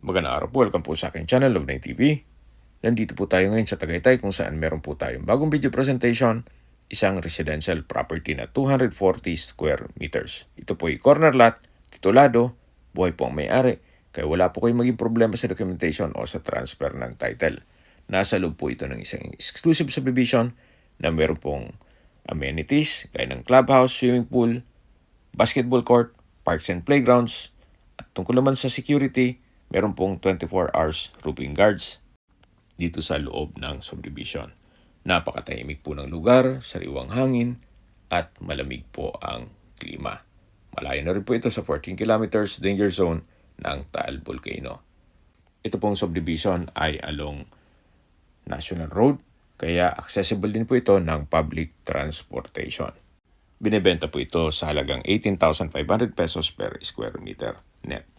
Magandang araw po, welcome po sa aking channel, Love9 TV. Nandito po tayo ngayon sa Tagaytay kung saan meron po tayong bagong video presentation, isang residential property na 240 square meters. Ito po ay corner lot, titulado, buhay po ang may-ari, kaya wala po kayong maging problema sa documentation o sa transfer ng title. Nasa loob po ito ng isang exclusive subdivision na meron pong amenities gaya ng clubhouse, swimming pool, basketball court, parks and playgrounds, at tungkol naman sa security, meron pong 24 hours roofing guards dito sa loob ng subdivision. Napakatahimik po ng lugar, sariwang hangin, at malamig po ang klima. Malayo na rin po ito sa 14 kilometers danger zone ng Taal Volcano. Ito pong subdivision ay along National Road, kaya accessible din po ito ng public transportation. Binebenta po ito sa halagang 18,500 pesos per square meter net.